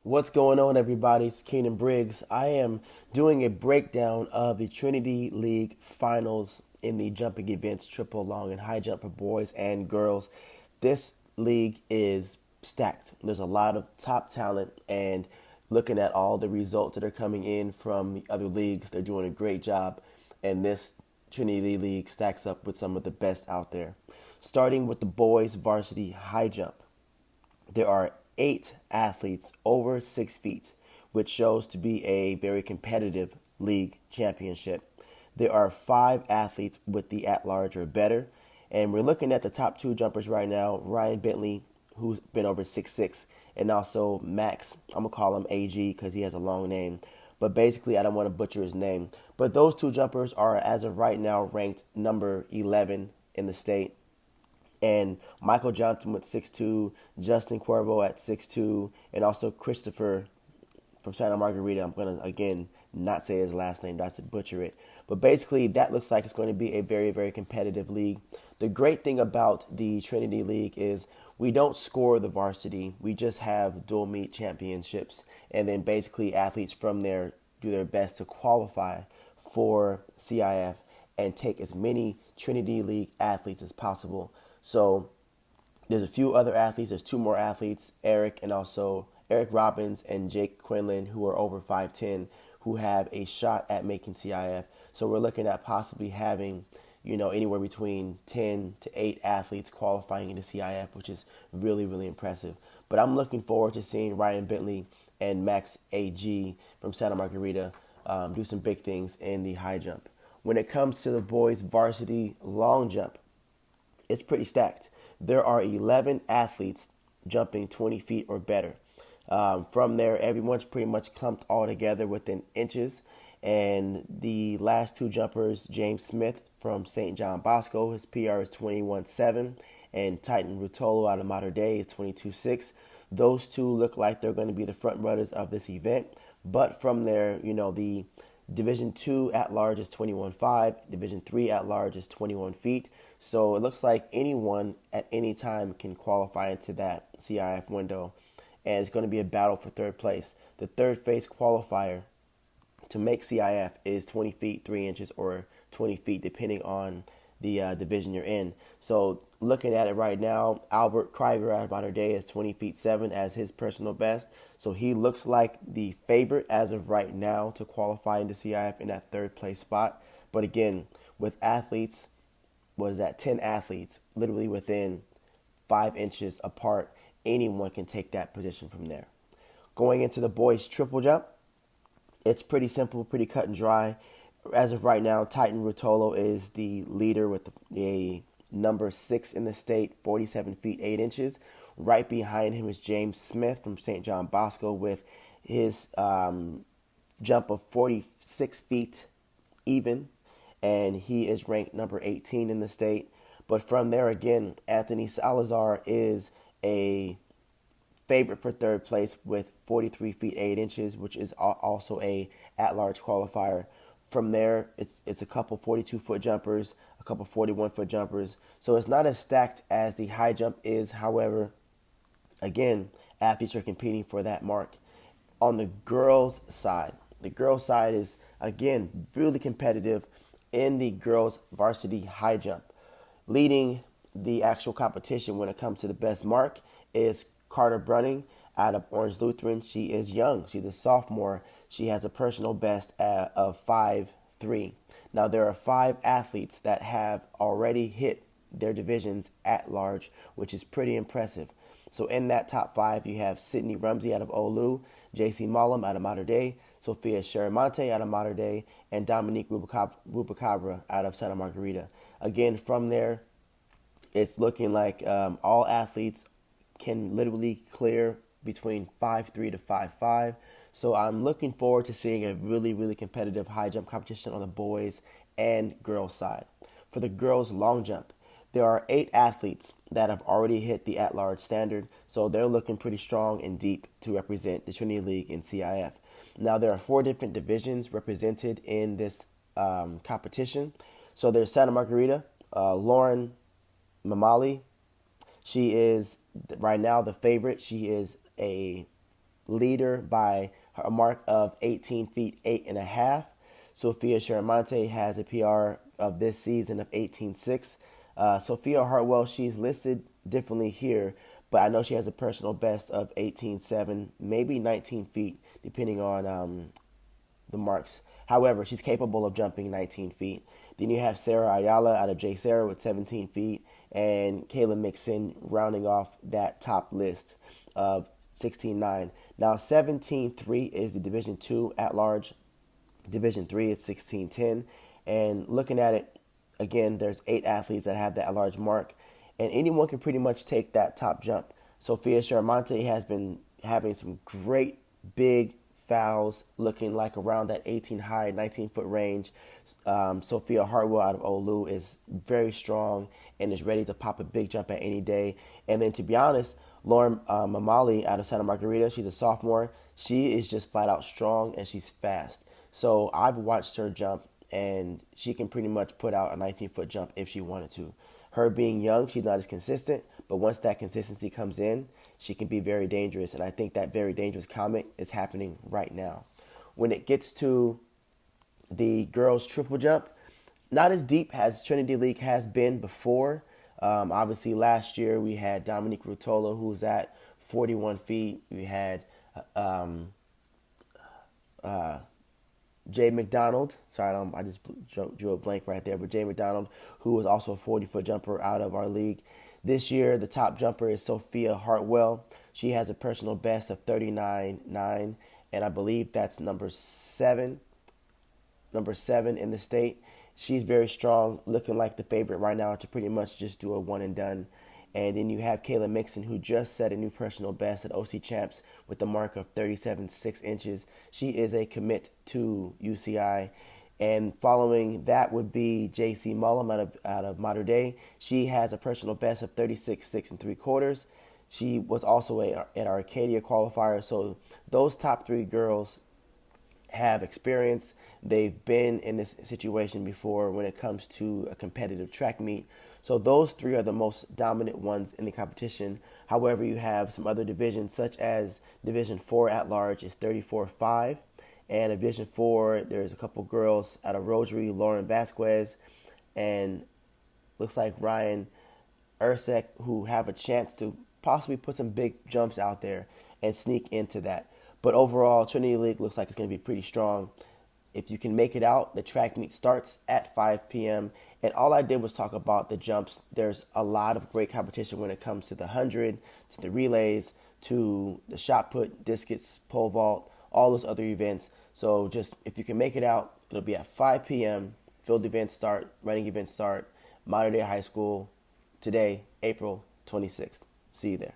What's going on, everybody? It's Keenan Briggs. I am doing a breakdown of the Trinity League finals in the jumping events, triple, long, and high jump for boys and girls. This league is stacked. There's a lot of top talent, and looking at all the results that are coming in from the other leagues, they're doing a great job. And this Trinity League stacks up with some of the best out there. Starting with the boys varsity high jump. There are 8 athletes over 6 feet, which shows to be a very competitive league championship. There are 5 athletes with the at large or better. And we're looking at the top 2 jumpers right now: Ryan Bentley, who's been over 6'6", and also Max. I'm going to call him AG because he has a long name. But basically, I don't want to butcher his name. But those 2 jumpers are, as of right now, ranked number 11 in the state, and Michael Johnson with 6'2", Justin Cuervo at 6'2", and also Christopher from Santa Margarita. I'm going to, again, not say his last name, not to butcher it. But basically, that looks like it's going to be a very, very competitive league. The great thing about the Trinity League is we don't score the varsity. We just have dual meet championships. And then basically athletes from there do their best to qualify for CIF and take as many Trinity League athletes as possible. So there's a few other athletes. There's 2 more athletes, Eric Robbins and Jake Quinlan, who are over 5'10", who have a shot at making CIF. So we're looking at possibly having, anywhere between 10 to 8 athletes qualifying into CIF, which is really, really impressive. But I'm looking forward to seeing Ryan Bentley and Max AG from Santa Margarita do some big things in the high jump. When it comes to the boys varsity long jump, it's pretty stacked. There are 11 athletes jumping 20 feet or better. From there, everyone's pretty much clumped all together within inches. And the last 2 jumpers, James Smith from St. John Bosco, his PR is 21.7, and Titan Rutolo out of Mater Dei is 22.6. Those 2 look like they're going to be the front runners of this event. But from there, the Division 2 at large is 21.5. Division 3 at large is 21 feet. So it looks like anyone at any time can qualify into that CIF window. And it's going to be a battle for third place. The third phase qualifier to make CIF is 20 feet, 3 inches, or 20 feet, depending on the division you're in. So looking at it right now, Albert Krieger out of Mater Dei is 20 feet 7 as his personal best. So he looks like the favorite as of right now to qualify into CIF in that third place spot. But again, with athletes, 10 athletes, literally within 5 inches apart, anyone can take that position from there. Going into the boys triple jump, it's pretty simple, pretty cut and dry. As of right now, Titan Rutolo is the leader with a number 6 in the state, 47 feet 8 inches. Right behind him is James Smith from St. John Bosco with his jump of 46 feet even, and he is ranked number 18 in the state. But from there again, Anthony Salazar is a favorite for third place with 43 feet 8 inches, which is also a at-large qualifier. From there, it's a couple 42-foot jumpers, a couple 41-foot jumpers. So it's not as stacked as the high jump is. However, again, athletes are competing for that mark. On the girls' side is, again, really competitive in the girls' varsity high jump. Leading the actual competition when it comes to the best mark is Carter Brunning out of Orange Lutheran. She is young. She's a sophomore. She has a personal best of 5'3". Now, there are 5 athletes that have already hit their divisions at large, which is pretty impressive. So in that top 5, you have Sydney Rumsey out of Olu, JC Mollum out of Mater Dei, Sophia Sharamonte out of Mater Dei, and Dominique Rubacabra out of Santa Margarita. Again, from there, it's looking like all athletes can literally clear between 5'3" to 5'5". So I'm looking forward to seeing a really, really competitive high jump competition on the boys and girls side. For the girls long jump, there are 8 athletes that have already hit the at-large standard, so they're looking pretty strong and deep to represent the Trinity League in CIF. Now, there are 4 different divisions represented in this competition. So there's Santa Margarita, Lauren Mamali. She is right now the favorite. She is a leader by a mark of 18 feet 8.5. Sophia Sharamonte has a PR of this season of 18.6. Sophia Hartwell, she's listed differently here, but I know she has a personal best of 18.7, maybe 19 feet, depending on the marks. However, she's capable of jumping 19 feet. Then you have Sarah Ayala out of J. Sarah with 17 feet, and Kayla Mixon rounding off that top list of 16.9. Now, 17.3 is the Division II at large. Division III is 16.10. And looking at it, again, there's 8 athletes that have that at large mark, and anyone can pretty much take that top jump. Sophia Sharamonte has been having some great big fouls, looking like around that 18 high, 19-foot range. Sophia Hartwell out of Olu is very strong and is ready to pop a big jump at any day. And then, to be honest, Lauren Mamali out of Santa Margarita, she's a sophomore. She is just flat out strong and she's fast. So I've watched her jump, and she can pretty much put out a 19-foot jump if she wanted to. Her being young, she's not as consistent, but once that consistency comes in, she can be very dangerous, and I think that very dangerous comment is happening right now. When it gets to the girls' triple jump, not as deep as Trinity League has been before. Obviously, last year we had Dominique Rutola, who was at 41 feet. We had Jay McDonald. Sorry, I just drew a blank right there. But Jay McDonald, who was also a 40-foot jumper out of our league. This year, the top jumper is Sophia Hartwell. She has a personal best of 39.9, and I believe that's number seven in the state. She's very strong, looking like the favorite right now to pretty much just do a one and done. And then you have Kayla Mixon, who just set a new personal best at OC Champs with a mark of 37.6 inches. She is a commit to UCI. And following that would be JC Mullum out of Mater Dei. She has a personal best of 36.6 3/4. She was also an Arcadia qualifier. So those top 3 girls have experience. They've been in this situation before when it comes to a competitive track meet. So those 3 are the most dominant ones in the competition. However, you have some other divisions, such as Division 4 at large is 34.5. And in Division 4, there's a couple girls out of Rosary, Lauren Vasquez, and looks like Ryan Ursek, who have a chance to possibly put some big jumps out there and sneak into that. But overall, Trinity League looks like it's going to be pretty strong. If you can make it out, the track meet starts at 5 p.m. And all I did was talk about the jumps. There's a lot of great competition when it comes to the 100, to the relays, to the shot put, discus, pole vault, all those other events. So just if you can make it out, it'll be at 5 p.m. Field events start, running events start, Mater Dei High School, today, April 26th. See you there.